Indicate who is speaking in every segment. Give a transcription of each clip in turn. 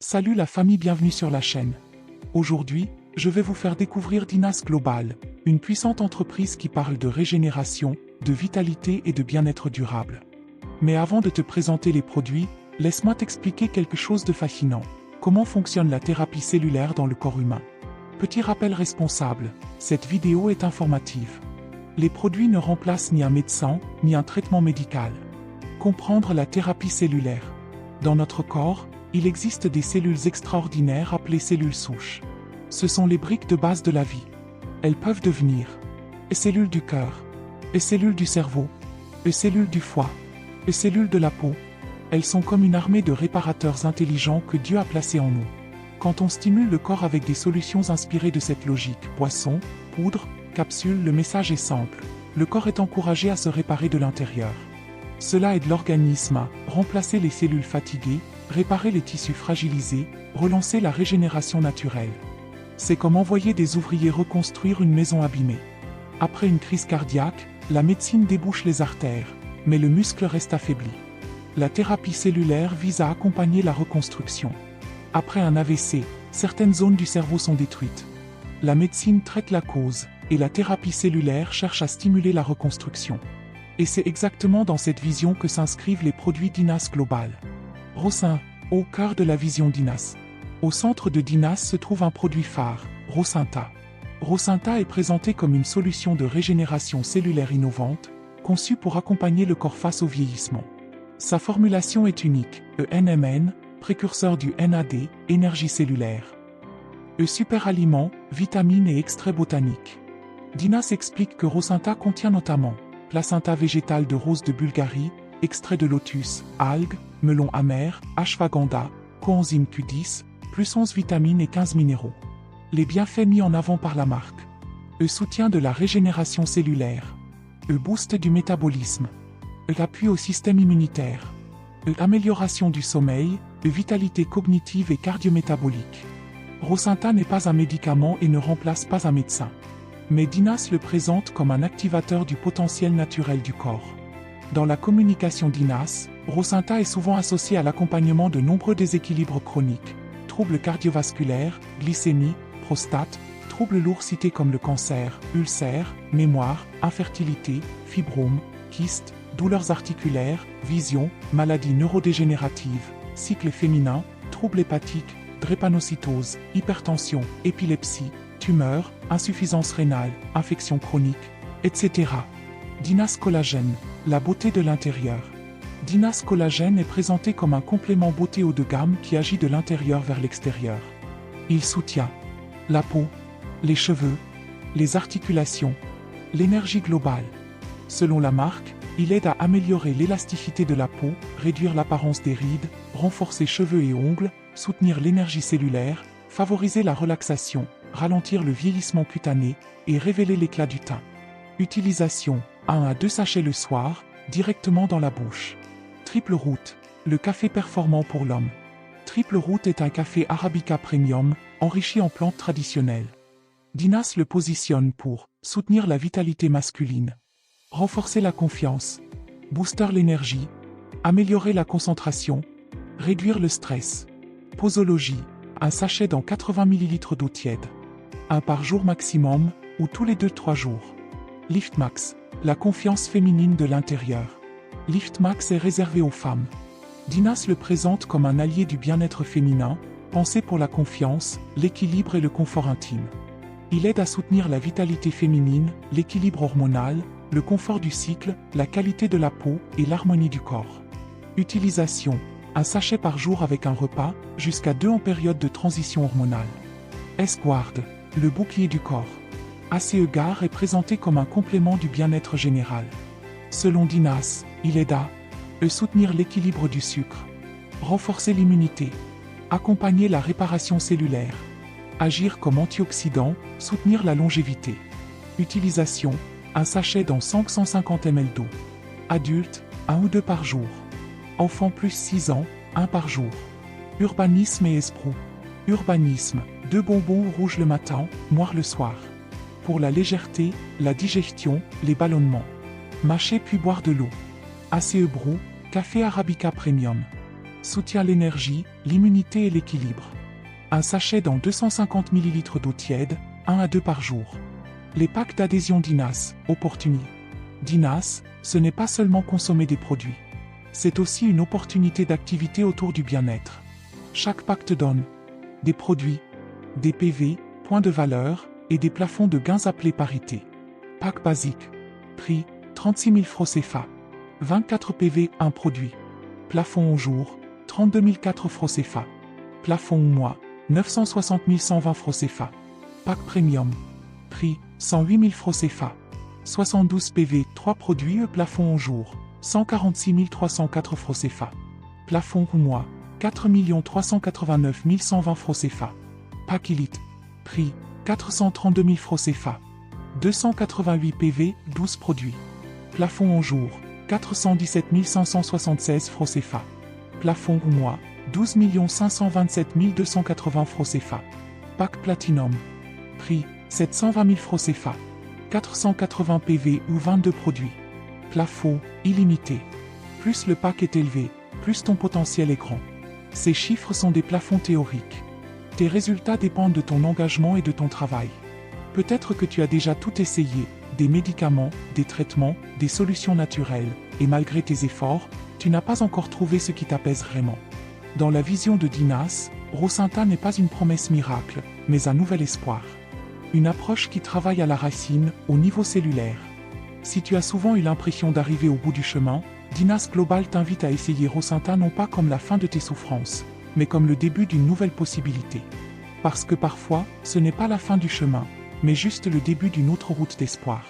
Speaker 1: Salut la famille, bienvenue sur la chaîne. Aujourd'hui, je vais vous faire découvrir Dinas Global, une puissante entreprise qui parle de régénération, de vitalité et de bien-être durable. Mais avant de te présenter les produits, laisse-moi t'expliquer quelque chose de fascinant. Comment fonctionne la thérapie cellulaire dans le corps humain? Petit rappel responsable, cette vidéo est informative. Les produits ne remplacent ni un médecin, ni un traitement médical. Comprendre la thérapie cellulaire. Dans notre corps, il existe des cellules extraordinaires appelées cellules souches. Ce sont les briques de base de la vie. Elles peuvent devenir cellules du cœur, cellules du cerveau, cellules du foie, cellules de la peau. Elles sont comme une armée de réparateurs intelligents que Dieu a placés en nous. Quand on stimule le corps avec des solutions inspirées de cette logique, boisson, poudre, capsule, le message est simple. Le corps est encouragé à se réparer de l'intérieur. Cela aide l'organisme à remplacer les cellules fatiguées, réparer les tissus fragilisés, relancer la régénération naturelle. C'est comme envoyer des ouvriers reconstruire une maison abîmée. Après une crise cardiaque, la médecine débouche les artères, mais le muscle reste affaibli. La thérapie cellulaire vise à accompagner la reconstruction. Après un AVC, certaines zones du cerveau sont détruites. La médecine traite la cause, et la thérapie cellulaire cherche à stimuler la reconstruction. Et c'est exactement dans cette vision que s'inscrivent les produits Dinas Global. Rosin, au cœur de la vision Dinas. Au centre de Dinas se trouve un produit phare, Rocinta. Rocinta est présenté comme une solution de régénération cellulaire innovante, conçue pour accompagner le corps face au vieillissement. Sa formulation est unique, ENMN, précurseur du NAD, énergie cellulaire. Super aliment, vitamines et extraits botaniques. Dinas explique que Rocinta contient notamment placenta végétal de rose de Bulgarie, extrait de lotus, algues, melon amer, ashwagandha, coenzyme Q10, plus 11 vitamines et 15 minéraux. Les bienfaits mis en avant par la marque. Soutien de la régénération cellulaire. Boost du métabolisme. Appui au système immunitaire. Amélioration du sommeil, vitalité cognitive et cardiométabolique. Rocinta n'est pas un médicament et ne remplace pas un médecin. Mais Dinas le présente comme un activateur du potentiel naturel du corps. Dans la communication Dinas, Rocinta est souvent associé à l'accompagnement de nombreux déséquilibres chroniques, troubles cardiovasculaires, glycémie, prostate, troubles lourds cités comme le cancer, ulcères, mémoire, infertilité, fibrome, kyste, douleurs articulaires, vision, maladies neurodégénératives, cycle féminin, troubles hépatiques, drépanocytose, hypertension, épilepsie, tumeurs, insuffisance rénale, infections chroniques, etc. Dinas Collagène, la beauté de l'intérieur. Dinas Collagène est présenté comme un complément beauté haut de gamme qui agit de l'intérieur vers l'extérieur. Il soutient la peau, les cheveux, les articulations, l'énergie globale. Selon la marque, il aide à améliorer l'élasticité de la peau, réduire l'apparence des rides, renforcer cheveux et ongles, soutenir l'énergie cellulaire, favoriser la relaxation, ralentir le vieillissement cutané et révéler l'éclat du teint. Utilisation 1 à 2 sachets le soir, directement dans la bouche. Triple Root, le café performant pour l'homme. Triple Root est un café Arabica Premium, enrichi en plantes traditionnelles. Dinas le positionne pour soutenir la vitalité masculine, renforcer la confiance, booster l'énergie, améliorer la concentration, réduire le stress. Posologie, un sachet dans 80 ml d'eau tiède. Un par jour maximum, ou tous les 2-3 jours. Liftmax, la confiance féminine de l'intérieur. Liftmax est réservé aux femmes. Dinas le présente comme un allié du bien-être féminin, pensé pour la confiance, l'équilibre et le confort intime. Il aide à soutenir la vitalité féminine, l'équilibre hormonal, le confort du cycle, la qualité de la peau et l'harmonie du corps. Utilisation, un sachet par jour avec un repas, jusqu'à 2 en période de transition hormonale. S-Guard, le bouclier du corps. ACE-GAR est présenté comme un complément du bien-être général. Selon Dinas, il aide à soutenir l'équilibre du sucre, renforcer l'immunité, accompagner la réparation cellulaire, agir comme antioxydant, soutenir la longévité. Utilisation, un sachet dans 150 ml d'eau. Adulte, 1 ou 2 par jour. Enfant plus 6 ans, 1 par jour. Urbanisme et Esprou. Urbanisme, 2 bonbons rouges le matin, noirs le soir. Pour la légèreté, la digestion, les ballonnements. Mâcher puis boire de l'eau. ACE Brew, café Arabica Premium. Soutient l'énergie, l'immunité et l'équilibre. Un sachet dans 250 ml d'eau tiède, 1 à 2 par jour. Les packs d'adhésion Dinas, Opportunity. Dinas, ce n'est pas seulement consommer des produits. C'est aussi une opportunité d'activité autour du bien-être. Chaque pack te donne des produits, des PV, points de valeur, et des plafonds de gains appelés parité. Pack basique. Prix, 36 000 francs CFA. 24 PV, 1 produit. Plafond au jour, 32 004 francs CFA. Plafond au mois, 960 120 francs CFA. Pack premium. Prix, 108 000 francs CFA. 72 PV, 3 produits et plafond au jour, 146 304 francs CFA. Plafond au mois, 4 389 120 francs CFA. Pack Elite. Prix, 432 000 francs CFA. 288 PV, 12 produits. Plafond au jour, 417 576 francs CFA. Plafond au mois, 12 527 280 francs CFA. Pack Platinum. Prix, 720 000 francs CFA. 480 PV ou 22 produits. Plafond, illimité. Plus le pack est élevé, plus ton potentiel est grand. Ces chiffres sont des plafonds théoriques. Tes résultats dépendent de ton engagement et de ton travail. Peut-être que tu as déjà tout essayé, des médicaments, des traitements, des solutions naturelles, et malgré tes efforts, tu n'as pas encore trouvé ce qui t'apaise vraiment. Dans la vision de Dinas, Rocinta n'est pas une promesse miracle, mais un nouvel espoir. Une approche qui travaille à la racine, au niveau cellulaire. Si tu as souvent eu l'impression d'arriver au bout du chemin, Dinas Global t'invite à essayer Rocinta non pas comme la fin de tes souffrances, mais comme le début d'une nouvelle possibilité. Parce que parfois, ce n'est pas la fin du chemin, mais juste le début d'une autre route d'espoir.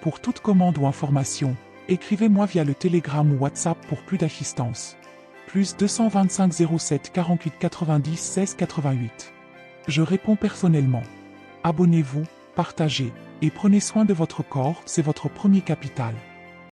Speaker 1: Pour toute commande ou information, écrivez-moi via le Telegram ou WhatsApp pour plus d'assistance. Plus 225 07 48 90 16 88. Je réponds personnellement. Abonnez-vous, partagez, et prenez soin de votre corps, c'est votre premier capital.